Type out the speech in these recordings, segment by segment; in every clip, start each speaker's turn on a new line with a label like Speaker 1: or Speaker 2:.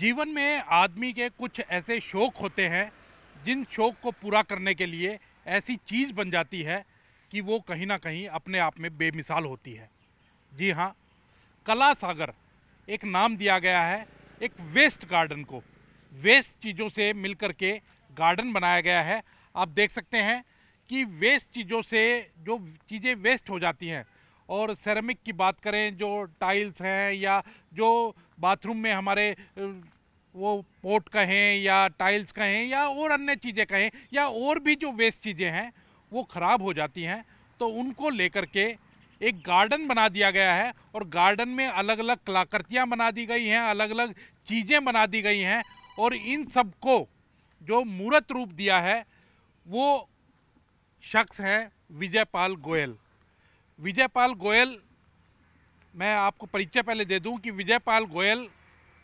Speaker 1: जीवन में आदमी के कुछ ऐसे शौक होते हैं जिन शौक को पूरा करने के लिए ऐसी चीज़ बन जाती है कि वो कहीं ना कहीं अपने आप में बेमिसाल होती है। जी हाँ, कला सागर एक नाम दिया गया है एक वेस्ट गार्डन को। वेस्ट चीज़ों से मिलकर के गार्डन बनाया गया है। आप देख सकते हैं कि वेस्ट चीज़ों से जो चीज़ें वेस्ट हो जाती हैं, और सेरेमिक की बात करें, जो टाइल्स हैं या जो बाथरूम में हमारे वो पोट कहें या टाइल्स कहें या और अन्य चीज़ें कहें या और भी जो वेस्ट चीज़ें हैं वो ख़राब हो जाती हैं, तो उनको लेकर के एक गार्डन बना दिया गया है। और गार्डन में अलग अलग कलाकृतियाँ बना दी गई हैं, अलग अलग चीज़ें बना दी गई हैं, और इन सब को जो मूर्त रूप दिया है वो शख्स है विजयपाल गोयल। विजयपाल गोयल, मैं आपको परिचय पहले दे दूं कि विजयपाल गोयल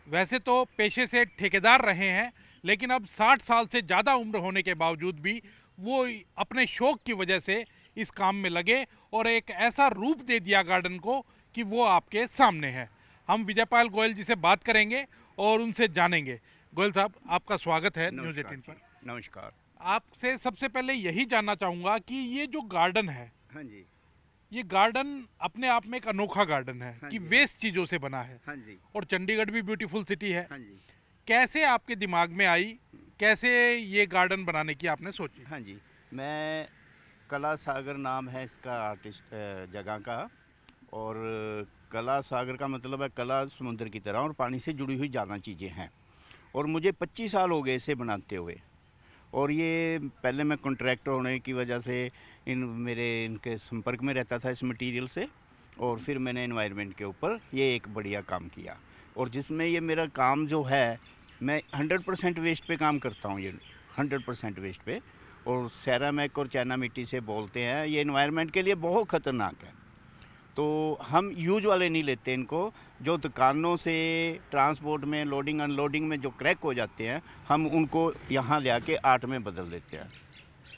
Speaker 1: वैसे तो पेशे से ठेकेदार रहे हैं, लेकिन अब 60 साल से ज़्यादा उम्र होने के बावजूद भी वो अपने शौक की वजह से इस काम में लगे और एक ऐसा रूप दे दिया गार्डन को कि वो आपके सामने है। हम विजयपाल गोयल जी से बात करेंगे और उनसे जानेंगे। गोयल साहब, आपका स्वागत है न्यूज़ 18 पर।
Speaker 2: नमस्कार।
Speaker 1: आपसे सबसे पहले यही जानना चाहूँगा कि ये जो गार्डन है,
Speaker 2: हाँ जी।
Speaker 1: ये गार्डन अपने आप में एक अनोखा गार्डन है
Speaker 2: हाँ
Speaker 1: कि
Speaker 2: जी।
Speaker 1: वेस्ट चीज़ों से बना है।
Speaker 2: हाँ जी।
Speaker 1: और चंडीगढ़ भी ब्यूटीफुल सिटी है।
Speaker 2: हाँ जी।
Speaker 1: कैसे आपके दिमाग में आई, कैसे ये गार्डन बनाने की आपने सोची?
Speaker 2: हाँ जी, मैं कला सागर नाम है इसका आर्टिस्ट जगह का। और कला सागर का मतलब है कला समुद्र की तरह और पानी से जुड़ी हुई ज़्यादा चीज़ें हैं। और मुझे 25 साल हो गए इसे बनाते हुए। और ये पहले मैं कॉन्ट्रैक्टर होने की वजह से इनके संपर्क में रहता था इस मटेरियल से, और फिर मैंने एनवायरनमेंट के ऊपर ये एक बढ़िया काम किया। और जिसमें ये मेरा काम जो है, मैं 100% वेस्ट पे काम करता हूँ। ये 100% वेस्ट पे, और सेरामिक और चाइना मिट्टी से बोलते हैं, ये एनवायरनमेंट के लिए बहुत ख़तरनाक है। तो हम यूज वाले नहीं लेते इनको, जो दुकानों से ट्रांसपोर्ट में लोडिंग अनलोडिंग में जो क्रैक हो जाते हैं, हम उनको यहाँ ले आके आर्ट में बदल देते हैं।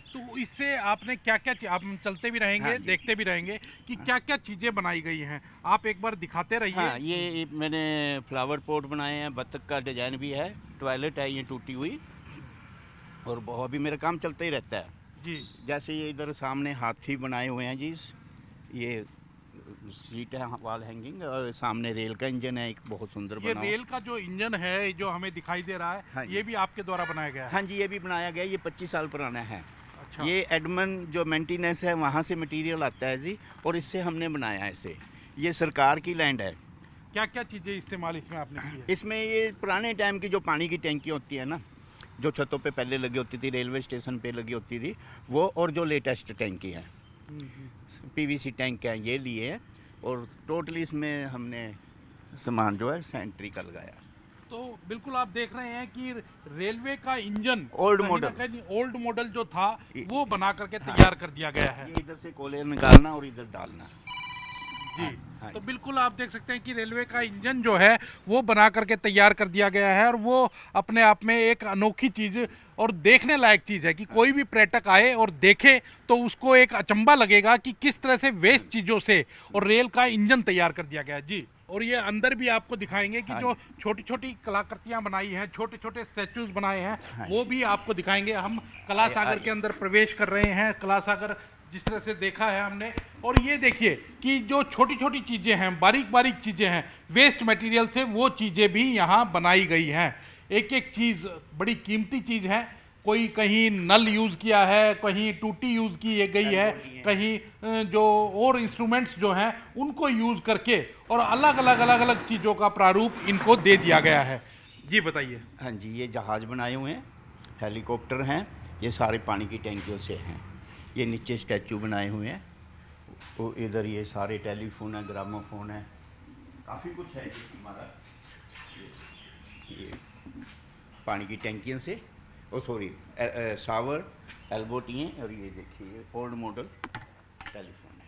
Speaker 1: तो इससे आपने क्या क्या, आप चलते भी रहेंगे,
Speaker 2: हाँ जी।
Speaker 1: देखते भी रहेंगे कि क्या क्या चीज़ें बनाई गई हैं। आप एक बार दिखाते रहिए।
Speaker 2: हाँ, ये मैंने फ्लावर पॉट बनाए हैं, बत्तख का डिजाइन भी है, टॉयलेट है ये टूटी हुई, और बहुत भी मेरा काम चलता ही रहता है
Speaker 1: जी।
Speaker 2: जैसे ये इधर सामने हाथी बनाए हुए हैं जी, ये सीट है वॉल हैंगिंग, और सामने रेल का इंजन है एक बहुत सुंदर
Speaker 1: ये
Speaker 2: बना हुआ।
Speaker 1: रेल का जो इंजन है जो हमें दिखाई दे रहा है,
Speaker 2: हाँ जी।
Speaker 1: ये भी आपके द्वारा बनाया गया है?
Speaker 2: हाँ जी, ये भी बनाया गया, ये 25 साल पुराना है।
Speaker 1: अच्छा।
Speaker 2: ये एडमन जो मेंटेनेंस है वहाँ से मटेरियल आता है जी, और इससे हमने बनाया है इसे। ये सरकार की लैंड है।
Speaker 1: क्या क्या चीज़ें इस्तेमाल इसमें आपने की है?
Speaker 2: इसमें ये पुराने टाइम की जो पानी की टैंकी होती है ना, जो छतों पे पहले लगी होती थी, रेलवे स्टेशन पे लगी होती थी वो, और जो लेटेस्ट टैंकी है पीवीसी टैंक है, ये लिए हैं। और टोटली इसमें हमने सामान जो है सेंट्री का लगाया।
Speaker 1: तो बिल्कुल आप देख रहे हैं कि रेलवे का इंजन
Speaker 2: ओल्ड
Speaker 1: कहीं ना
Speaker 2: मॉडल।
Speaker 1: कहीं ओल्ड मॉडल जो था वो बना करके
Speaker 2: हाँ।
Speaker 1: तैयार कर दिया गया है।
Speaker 2: ये इधर से कोयले निकालना और इधर डालना।
Speaker 1: जी।
Speaker 2: हाँ।
Speaker 1: तो बिल्कुल आप देख सकते हैं कि रेलवे का इंजन जो है वो बना करके तैयार कर दिया गया है, और वो अपने आप में एक अनोखी चीज़ और देखने लायक चीज़ है कि कोई भी पर्यटक आए और देखे तो उसको एक अचंभा लगेगा कि किस तरह से वेस्ट चीज़ों से और रेल का इंजन तैयार कर दिया गया है। जी। और ये अंदर भी आपको दिखाएंगे कि
Speaker 2: हाँ
Speaker 1: जो छोटी छोटी कलाकृतियां बनाई हैं, छोटे छोटे स्टैचूज बनाए हैं,
Speaker 2: हाँ।
Speaker 1: वो भी आपको दिखाएंगे। हम कला सागर के अंदर प्रवेश कर रहे हैं। कला सागर जिस तरह से देखा है हमने, और ये देखिए कि जो छोटी छोटी चीज़ें हैं, बारीक बारीक चीज़ें हैं, वेस्ट मटेरियल से वो चीज़ें भी यहाँ बनाई गई हैं। एक एक चीज़ बड़ी कीमती चीज़ है। कोई कहीं नल यूज़ किया है, कहीं टूटी यूज़ की गई है, कहीं जो और इंस्ट्रूमेंट्स जो हैं उनको यूज़ करके और अलग अलग अलग अलग चीज़ों का प्रारूप इनको दे दिया गया है। जी बताइए।
Speaker 2: हाँ जी, ये जहाज़ बनाए हुए हैं, हेलीकॉप्टर हैं, ये सारे पानी की टैंकियों से हैं। ये नीचे स्टैचू बनाए हुए हैं, वो इधर ये सारे टेलीफोन है, ग्रामोफोन है, काफ़ी कुछ है हमारा। ये पानी की टैंकियों से, ओ सॉरी, शावर, एल्बोटियाँ, और ये देखिए ओल्ड मॉडल टेलीफोन है।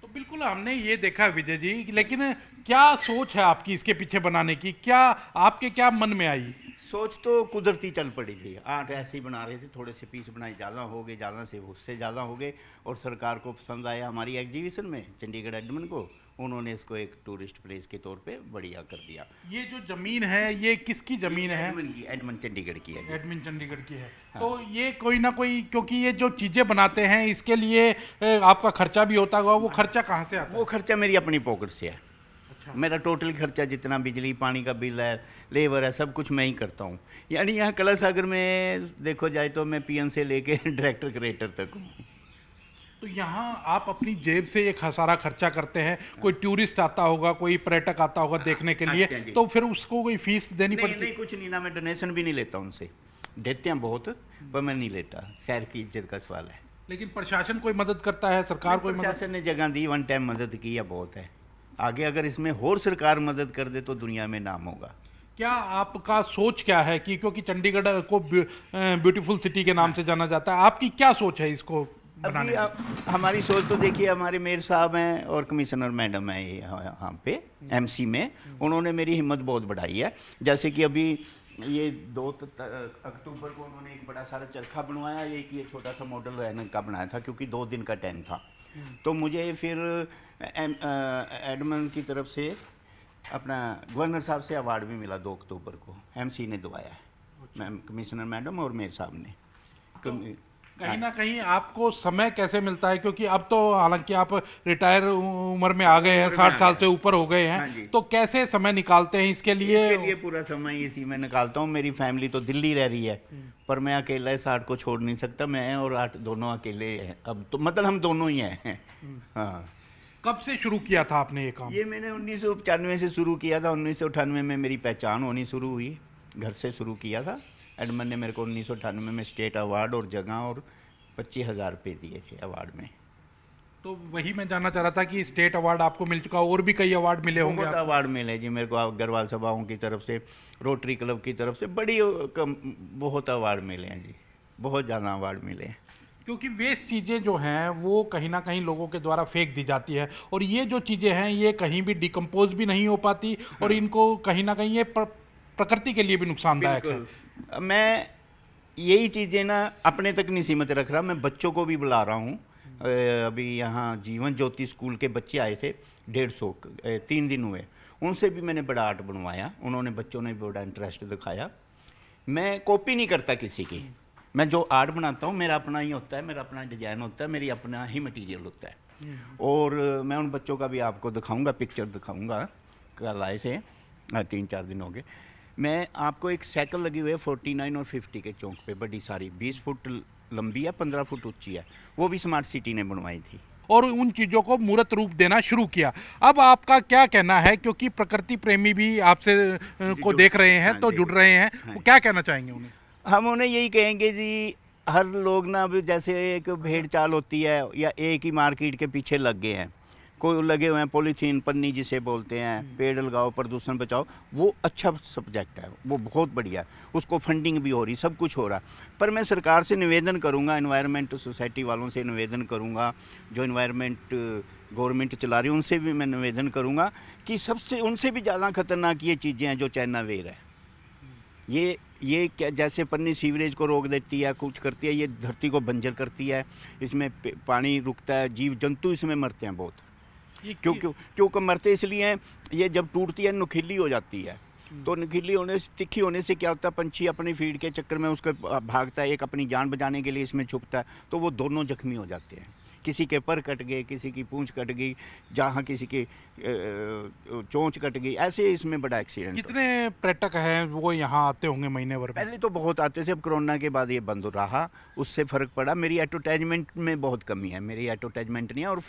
Speaker 1: तो बिल्कुल हमने ये देखा विजय जी, लेकिन क्या सोच है आपकी इसके पीछे बनाने की? क्या आपके क्या मन में आई?
Speaker 2: सोच तो कुदरती चल पड़ी थी, आर्ट ऐसे ही बना रहे थे, थोड़े से पीस बनाए, ज़्यादा हो गए, ज़्यादा से उससे ज़्यादा हो गए, और सरकार को पसंद आया हमारी एग्जीबिशन में, चंडीगढ़ एडमन को, उन्होंने इसको एक टूरिस्ट प्लेस के तौर पे बढ़िया कर दिया।
Speaker 1: ये जो जमीन है ये किसकी जमीन है?
Speaker 2: एडमन चंडीगढ़ की है।
Speaker 1: एडमिन चंडीगढ़ की है।
Speaker 2: हाँ।
Speaker 1: तो ये कोई ना कोई, क्योंकि ये जो चीज़ें बनाते हैं इसके लिए आपका खर्चा भी होता होगा, वो खर्चा कहाँ से आता है?
Speaker 2: वो खर्चा मेरी अपनी पॉकेट से है।
Speaker 1: अच्छा।
Speaker 2: मेरा टोटल खर्चा जितना बिजली पानी का बिल है, लेबर है, सब कुछ मैं ही करता हूँ। यानी यहाँ कला सागर में देखो जाए तो मैं पीएन से लेके डायरेक्टर क्रिएटर तक हूँ।
Speaker 1: तो यहाँ आप अपनी जेब से एक सारा खर्चा करते हैं, कोई टूरिस्ट आता होगा, कोई पर्यटक आता होगा देखने के लिए, तो फिर उसको कोई फीस देनी पड़ती?
Speaker 2: नहीं, कुछ नहीं ना, मैं डोनेशन भी नहीं लेता उनसे। देते हैं बहुत, पर मैं नहीं लेता, शहर की इज्जत का सवाल है।
Speaker 1: लेकिन प्रशासन कोई मदद करता है, सरकार कोई मदद?
Speaker 2: प्रशासन ने जगह दी, वन टाइम मदद की है, बहुत है। आगे अगर इसमें और सरकार मदद कर दे तो दुनिया में नाम होगा।
Speaker 1: क्या आपका सोच क्या है कि क्योंकि चंडीगढ़ को ब्यूटीफुल सिटी के नाम से जाना जाता है, आपकी क्या सोच है इसको बनाने
Speaker 2: अभी हमारी सोच तो देखिए, हमारे मेयर साहब हैं और कमिश्नर मैडम है यहाँ पे एमसी में, उन्होंने मेरी हिम्मत बहुत बढ़ाई है। जैसे कि अभी ये 2 अक्टूबर को उन्होंने एक बड़ा सारा चरखा बनवाया, एक ये छोटा सा मॉडल रहने का बनाया था, क्योंकि 2 दिन का टाइम था। तो मुझे फिर एडमन की तरफ से अपना गवर्नर साहब से अवार्ड भी मिला 2 अक्टूबर को, एमसी ने दिवाया है, कमिश्नर मैडम और मेयर साहब ने।
Speaker 1: कहीं ना कहीं आपको समय कैसे मिलता है, क्योंकि अब तो हालांकि आप रिटायर उम्र में आ गए हैं, 60 साल से ऊपर हो गए हैं, तो कैसे समय निकालते हैं इसके लिए?
Speaker 2: पूरा समय इसी में निकालता हूँ। मेरी फैमिली तो दिल्ली रह रही है, पर मैं अकेला इस आर्ट को छोड़ नहीं सकता। मैं और आर्ट दोनों अकेले हैं अब तो, मतलब हम दोनों ही हैं। हाँ।
Speaker 1: कब से शुरू किया था आपने ये काम?
Speaker 2: ये मैंने 1995 से शुरू किया था। 1998 में मेरी पहचान होनी शुरू हुई, घर से शुरू किया था। एडमन ने मेरे को 1998 में स्टेट अवार्ड और जगह और 25,000 रुपये दिए थे अवार्ड में।
Speaker 1: तो वही मैं जानना चाह रहा था कि स्टेट अवार्ड आपको मिल चुका, और भी कई अवार्ड मिले होंगे?
Speaker 2: बहुत अवार्ड मिले जी मेरे को, अग्रवाल सभाओं की तरफ से, रोटरी क्लब की तरफ से, बहुत अवार्ड मिले हैं जी, बहुत ज़्यादा अवार्ड मिले हैं।
Speaker 1: क्योंकि वेस्ट चीज़ें जो हैं वो कहीं ना कहीं लोगों के द्वारा फेंक दी जाती है, और ये जो चीज़ें हैं ये कहीं भी डिकम्पोज भी नहीं हो पाती, और इनको कहीं ना कहीं ये प्रकृति के लिए भी नुकसानदायक है।
Speaker 2: मैं यही चीज़ें ना अपने तक नहीं सीमित रख रहा, मैं बच्चों को भी बुला रहा हूँ। अभी यहाँ जीवन ज्योति स्कूल के बच्चे आए थे, 150 3 दिन हुए, उनसे भी मैंने बड़ा आर्ट बनवाया। उन्होंने, बच्चों ने भी बड़ा इंटरेस्ट दिखाया। मैं कॉपी नहीं करता किसी की, मैं जो आर्ट बनाता हूँ मेरा अपना ही होता है, मेरा अपना डिजाइन होता है, मेरी अपना ही मटेरियल होता है। और मैं उन बच्चों का भी आपको दिखाऊंगा, पिक्चर दिखाऊंगा। कल आए थे, 3-4 दिन हो गए। मैं आपको एक साइकिल लगी हुई है 49 और 50 के चौक पे, बड़ी सारी, 20 फुट लंबी है, 15 फुट ऊंची है, वो भी स्मार्ट सिटी ने बनवाई थी।
Speaker 1: और उन चीज़ों को मूर्त रूप देना शुरू किया। अब आपका क्या कहना है, क्योंकि प्रकृति प्रेमी भी आपसे को देख रहे हैं, तो जुड़ रहे हैं, वो क्या कहना चाहेंगे उन्हें?
Speaker 2: हम उन्हें यही कहेंगे जी, हर लोग ना अभी जैसे एक भेड़ चाल होती है, या एक ही मार्केट के पीछे लग गए हैं, कोई लगे हुए हैं पॉलीथीन पन्नी जिसे बोलते हैं, पेड़ लगाओ प्रदूषण बचाओ, वो अच्छा सब्जेक्ट है, वो बहुत बढ़िया है, उसको फंडिंग भी हो रही, सब कुछ हो रहा। पर मैं सरकार से निवेदन करूंगा, एनवायरनमेंट सोसाइटी वालों से निवेदन करूंगा, जो एनवायरनमेंट गवर्नमेंट चला रही है उनसे भी मैं निवेदन करूंगा कि सबसे, उनसे भी ज़्यादा खतरनाक ये चीज़ें हैं जो चाइना वेयर है। ये क्या, जैसे पन्नी सीवरेज को रोक देती है, कुछ करती है, ये धरती को बंजर करती है, इसमें पानी रुकता है, जीव जंतु इसमें मरते हैं बहुत। क्योंकि मरते इसलिए हैं, ये जब टूटती है नुकीली हो जाती है, तो नुकीली होने से, तीखी होने से क्या होता है, पंछी अपनी फीड के चक्कर में उसको भागता है, एक अपनी जान बचाने के लिए इसमें छुपता है, तो वो दोनों जख्मी हो जाते हैं। किसी के पर कट गए, किसी की पूंछ कट गई, जहाँ किसी की चोंच कट गई, ऐसे इसमें बड़ा एक्सीडेंट।
Speaker 1: कितने पर्यटक हैं वो यहाँ आते होंगे महीने भर में?
Speaker 2: पहले तो बहुत आते थे, अब कोरोना के बाद ये बंद रहा, उससे फ़र्क पड़ा। मेरी एडवर्टाइजमेंट में बहुत कमी है, मेरी एडवर्टाइजमेंट नहीं है, और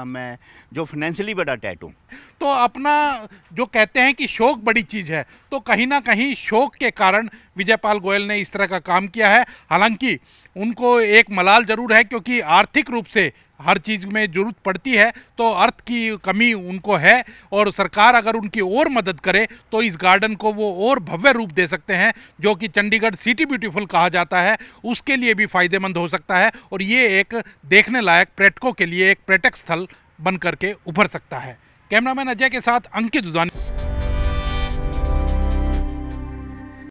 Speaker 2: मैं जो फाइनेंशियली बड़ा टैट हूँ।
Speaker 1: तो अपना जो कहते हैं कि शौक बड़ी चीज़ है, तो कहीं ना कहीं शौक के कारण विजयपाल गोयल ने इस तरह का काम किया है। हालांकि उनको एक मलाल जरूर है, क्योंकि आर्थिक रूप से हर चीज़ में जरूरत पड़ती है, तो अर्थ की कमी उनको है, और सरकार अगर उनकी और मदद करे तो इस गार्डन को वो और भव्य रूप दे सकते हैं, जो कि चंडीगढ़ सिटी ब्यूटीफुल कहा जाता है, उसके लिए भी फायदेमंद हो सकता है, और ये एक देखने लायक पर्यटकों के लिए एक पर्यटक स्थल बन करके उभर सकता है। कैमरामैन अजय के साथ अंकित दुधानी।